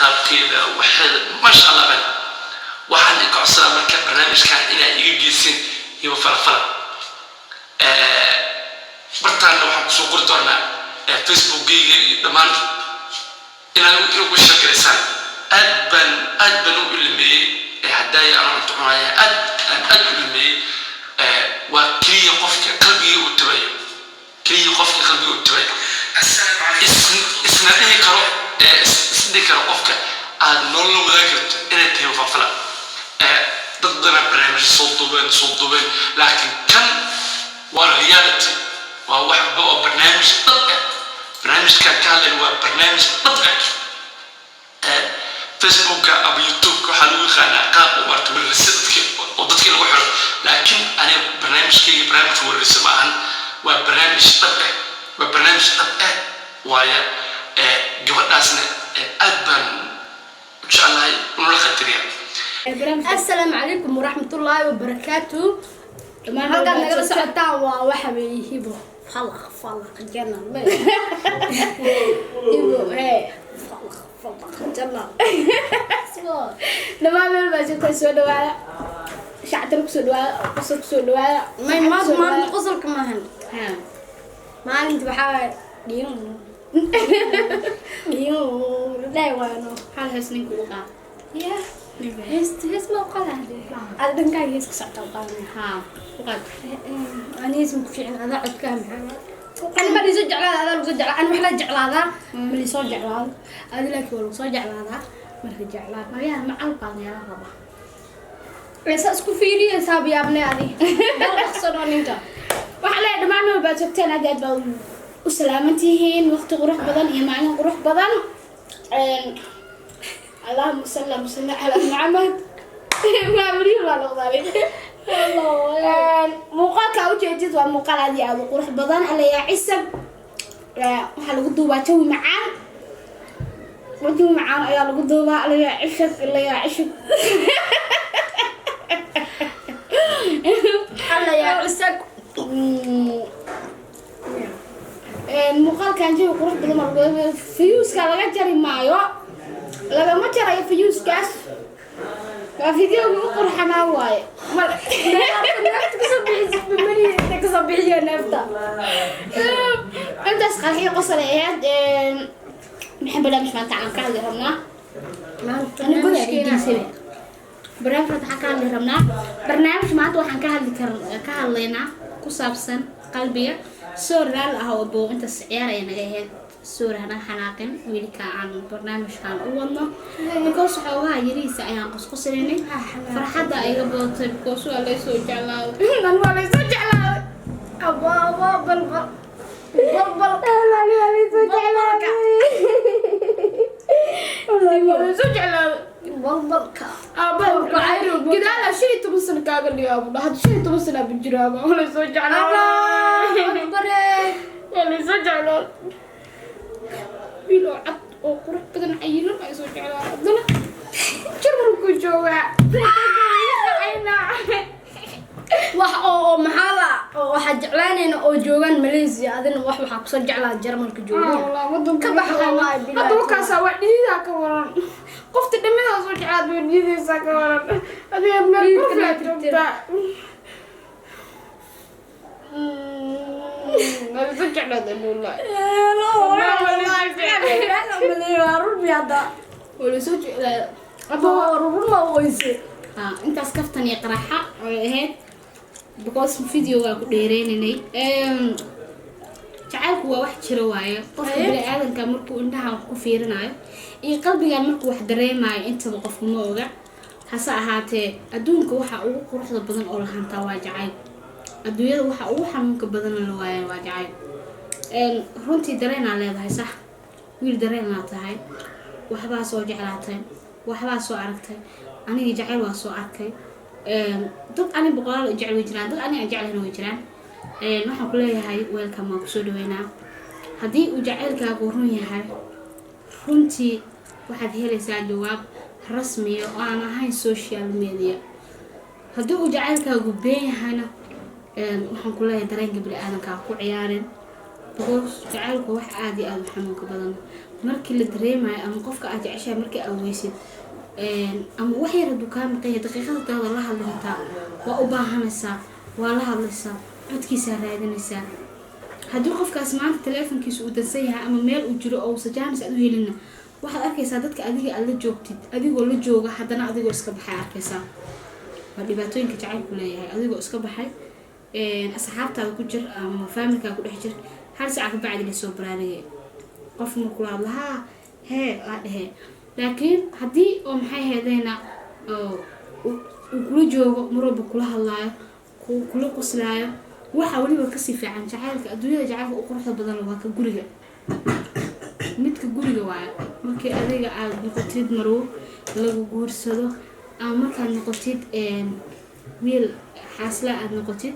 qaabkeeda waxeeda masha Allah bal waxaan ka codsadaa marka barnaamijkan inay iga geysin iyo farfal bartaan waxaan kusoo qori doonaa Facebook-gayga iyo dhammaan inaan ugu shaqeysaan aad baan u ilmeeyay hadaaya aan cunaya aad u ilmeeyay waa kaliya qofka qalbiga u tabayo isna dhihi karo qofka aad nolol wadaagi karto inay tahay farfala dad badan barnaamij soo duubeen laakiin kan waa reality waa wax oo barnaamij dhab ah barnaamijkan ka hadlay waa barnaamij dhab ah Facebook ama YouTube waxaa lagu yaqaanaa qaab u marto waraysadka oo dadka lagu xiro laakiin aniga barnaamijkayga barnaamij waraysi ma ahan waa barnaamij dhab ah waaye gabadhaasna aad baan u jeclahay nolol qadariya. السلام عليكم ورحمة الله وبركاته. هذا نقدر ساعتها وحبي يهيبو فلق جنة. يهيبو فلق جنة. لما من بس كسر دواء شعتك كسر دواء ما قصر كمان. ما أنت بحاول ديون لا وانو حال هسنين كلها. يا هس ما قال هذا أنا كان يسكت طبعاً ها وقد أنا اسمك في أنا عد كام أنا ما يسجع هذا وسجع أنا محل جع هذا من يسجع هذا هذا لك ولا سجع هذا ما رجع هذا ما يا مع القان يا ربا بس أسكو فيني أصاب يا ابني هذه لا خسران أنت وحلا دمعنا بتشتين أجد وسلامتهين وقت غروح بدن هي معنا غروح بدن اللهم صل وسلم على محمد ما مريض ولا غالي والله موقعك وجهتي وموقع هذه أبو قروح بدن على يا عسب وحلا قدوبة توي معان وجو معان يا قدوبة على يا عسب إلا يا عسب على يا عسب المقال كان جاي قروح بدن فيوس كان جري معايا لما ما ترى فيوس كاس فيديو قروح أنا واي ما تكسب بيجي نفطة أنت سخري قصة ليهاد نحب لا مش مانتع عن كذا رمنا أنا بقول لك سوي برنامج فتح كذا رمنا برنامج ما توه عن كذا لينا كسبسن قلبي سور رال هو بو أنت سعيرة يعني سورة هنا حناقن ويلك عن برنامج كان أولنا بكوس حواها يريس أيام قص ليني فرحة أي قبض بكوس ولا يسوي جلال من ولا يسوي جلال أبا بل لا يسوي جلال ولا يسوي جلال بالبركة أبا كذا لا شيء تبصن كاغل يا أبو هذا شيء تبصن بالجرابة ولا يسوي جلال ولا يسوي جلال بيلو عط أو قرح بدن عينه ما يسوي على عبدنا جربوا كجوا عينا وح أو محلا واحد جعلانين أو جوان ماليزيا هذين واحد حقصر جعلان جرمن كجوا والله ما دون كبح والله بلا هذا كاسا وعدي ذاك وران قفت دمنا صوت عاد ودي ذاك وران هذا من الكفر ما بيسجع له ذا والله لا ربي هذا ولا سجع لا أبغى ربما ويسي أنت أسكفتني قرحة هيك بقص فيديو ديرينني جعلك هو واحد شرواية قف بلا آدم كان مركو إنها كفيرناي إيه قلبي كان مركو واحد دريماي أنت بقف موجع حسا هاتي أدونك وحا أو قرح بدن أول هانتا واجعي الدنيا waxa ugu xanuunka badan la waayay waa jacayl runtii dareen aan leedahay sax wiil dareen la tahay waxba soo jeclaatay waxba soo aragtay aniga jacayl waa soo arkay dad ani boqolaal jecel way jiraan dad ani aan jeclayn way jiraan waxaan ku leeyahay welcome ma ku soo dhaweynaa hadii uu jacaylkaagu run yahay runtii waxaad helaysaa jawaab rasmi ah oo aan ahayn social media hadii uu jacaylkaagu been yahayna waxaan ku leeyahay dareenka bini aadamka ku ciyaareen boqos jacaylku wax aad iyo aad u xanuun ka badan markii la dareemayo ama qofka aad jeceshahay markii aad weysid ama wax yar hadduu kaa maqan yahay daqiiqadadaada la hadli kartaa waa u baahanaysaa waa la hadlaysaa codkiisaa raadinaysaa haddii qofkaas maanta teleefonkiisa uu dansan yahay ama meel uu jiro oo sajaanis aad u helina waxaad arkaysaa dadka adiga aad la joogtid adigoo la jooga haddana adigoo iska baxay arkaysaa waa dhibaatooyinka jacaylku leeyahay adigoo iska baxay asxaabtaada ku jir ama faamilkaa ku dhex jir hal saaca ka bacdi lasoo baraarigay qof markula hadlahaa hee waa dhehee laakiin haddii oo maxay heedayna uu kula joogo marwalba kula hadlaayo kula qoslaayo waxa weliba kasii fiican jacaylka adduunyada jacaylka u quruxda badan waa ka guriga midka guriga waayo markii adiga aad noqotid marwo lagu guursado ama markaad noqotid wiil xaasla aad noqotid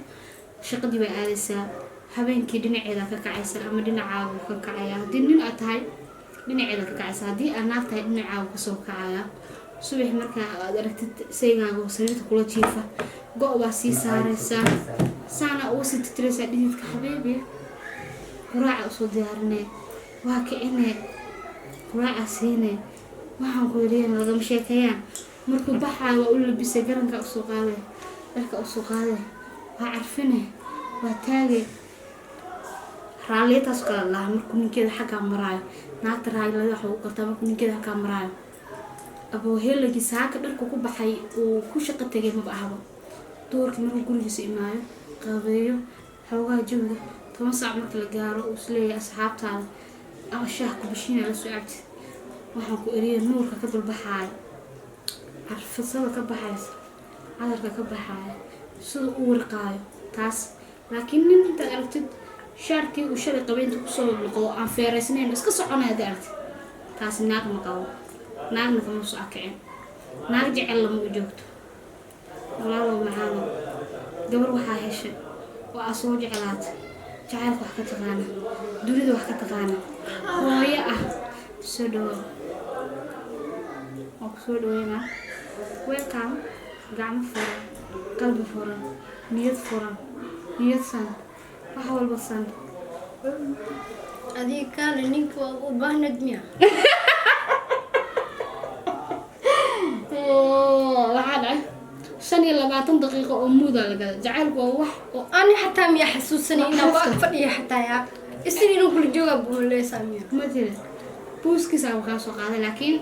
shaqadii bay aadaysaa habeenkii dhinaceeda ka kacaysa ama dhinacaagu ka kacaya haddii nin aad tahay dhinaceeda ka kacaysa haddii aad naag tahay dhinacaagu kasoo kacaya subax markaa aad aragtid saygaaga sariirta kula jiifa go' baa sii saaraysaa saana ugu sii titiraysaa dhididka xabiibi quraaca usoo diyaarinee waa kicine quraaca siine waxaan ku yidhiyana lagama sheekeeyaan markuu baxaayo waa u labisay garanka usoo qaade dharka usoo qaade waa carfine waa taage raalliyataas kala lahaa markuu ninkeeda xaggaa maraayo naagta raalliyada waxa ugu gartaa markuu ninkeeda xaggaa maraayo abooheelagii saaka dharku ku baxay uu ku shaqo tegay maba ahaba doorkii markuu gurigiisa imaayo qabeeyo xoogaa jawiga 10 saac marka la gaaro uu isleeyahay asxaabtaada ama shaah ku bishiina la soo cabtid waxaan ku eriyay nuurka ka dulbaxaayo carfisada ka baxaysa cadarka ka baxaayo sida uu warqaayo taas laakiin nin intaad aragtid shaarkii uu shalay qabeynta kusoo noqdo aan feeraysnayn iska soconaya hadii aragtid taas naag ma qabo naagna kama soo akicin naag jecel lama u joogto walaalow macaano gabar waxaa heshay oo aa soo jeclaata jacaylka wax ka taqaana dunida wax ka taqaana hooyo ah soo dhawo oo kusoo dhaweynaa welcome gacmo furan qalbi furan niyad san wax walba san adiga kaale ninka waa u baahnad miya waxaa dhacay 25 daqiiqo oo muuda la gala jacaylku waa wax oo ani xataa miya xasuusanay inaan ku ag fadhiyo xataa yaa isagii inuu kula jooga buuleysaa miya ma jira buuskiisa uu kaa soo qaaday laakiin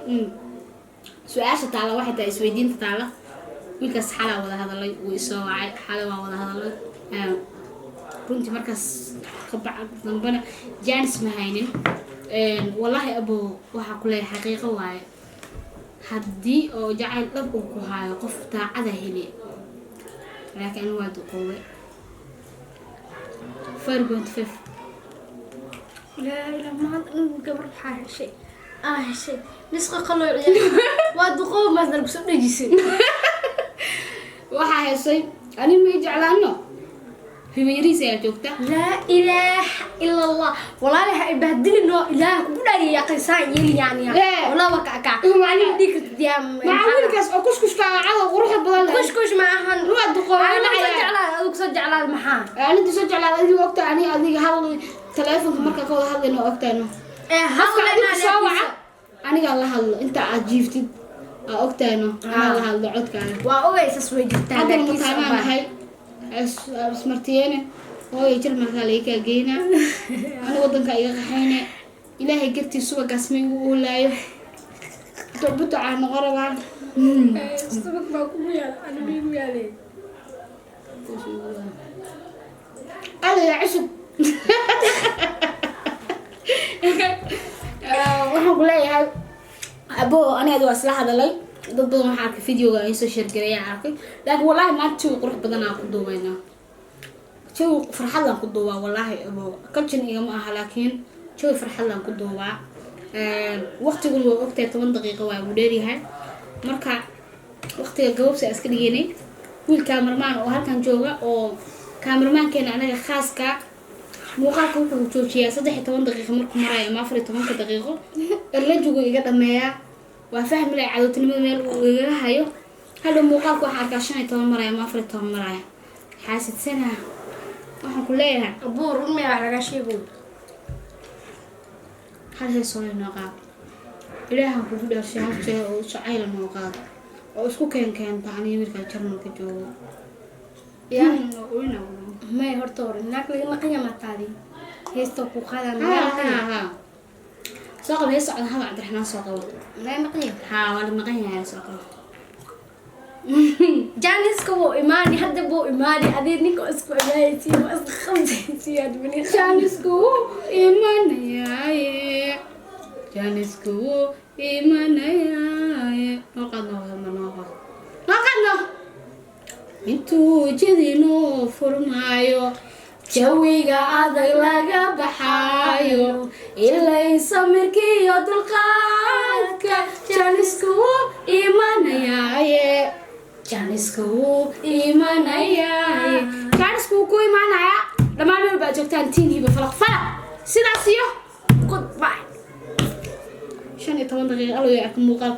su-aasha taala waxay tahay isweydiinta taala wiilkaas xalaa wada hadalay uu isoo wacay xalay waa wada hadalay runtii markaas ka bacad dambana jaanis ma haynin wallaahi abo waxaa ku leeyahay xaqiiqo waaye haddii oo jacayl dhab uu ku haayo qof daacada heli laakiin waa duqoobay 4.5 لا لا ما قبل حاجة شيء شيء نسخة قلوا عيال وادقوا مثلا بس نجسين waxaa heesay ani ma jeclaano fimayriis ayaa joogta لا إله إلا الله والله هاي بهدل إنه إله كبر يا قيسان يلي يعني والله وكعكع يعني ديك الديام مع wiilkaas oo kuskushka cado quruxda badan كوش معهن waa duqoobay أنا سجع على المحان أنا سجع على أدي وقت أنا هذا تلفونك مركا كذا هذا إنه وقت أنا هلا أنا قال هلا أنت عجيفتي وقت أنا هلا عدك أنا وأوي سوي جدا هذا المتابعة هاي اسمرتينه هو يجر مكاليك جينا أنا ودنك أيها حين إلهي قلتي سوى قسمي ولايو تربط على غربان سبك باكم يا أنا بيجو يا ليه قال يا عشب waxaan ku leeyahay abo aniga waa isla hadalay dad badan waxaa arkay videoga ay soo share gareeyaan arkay laakiin wallahi maanta uu qurux badan aan ku duubaynaa jawi farxad aan ku duubaa wallahi abo kaljan igama aha laakiin jawi farxad aan ku duubaa waqtigu waa ogtahay 10 daqiiqo waa uu dheeryahay marka waqtiga gabobsi iska dhigeynay wiil cameraman oo halkan jooga oo cameramankeena anaga khaaska muuqaalka wuxuu joojiyaa 13 daqiiqo markuu marayo ama 14 daqiiqo erlajigu iga dhameeyaa waa fahmi lay cadowtinimada meel uu iga hayo hada muuqaalka waxa arkaa 15 marayo ama 14 marayo xaasidsanaa waxaan ku leeyahay أبو رمي على شيء hal heesoo inoo qaad ilaahan kugu dhaarshay hal jee oo jacayl noo qaad oo isku keenta aniga markaa jarmalka joogo may horta hore naag laga maqanya mataadi heesta ku qaadaan soo qabo hees socda haba cabdiraxmaan soo qabo may maqanya haa waa la maqan yahay soo qabo janiska wuu imaani hadda buu imaani adii ninka isku imaanaysi ma isku qabtaysi aad bani janisku imanayaaye janisku imanayaaye noqadno intuu jidinuu furmaayo jawiga adag laga baxaayo ilaa samirkiiyo dulqaadka janisku imanayaaye janisku imanayaaye janisku ku imanaya dhammaan meel baa joogtaan tiinhiiba falaq sidaas iyo goodbye 15 daqiiqo aloo yaa muuqaal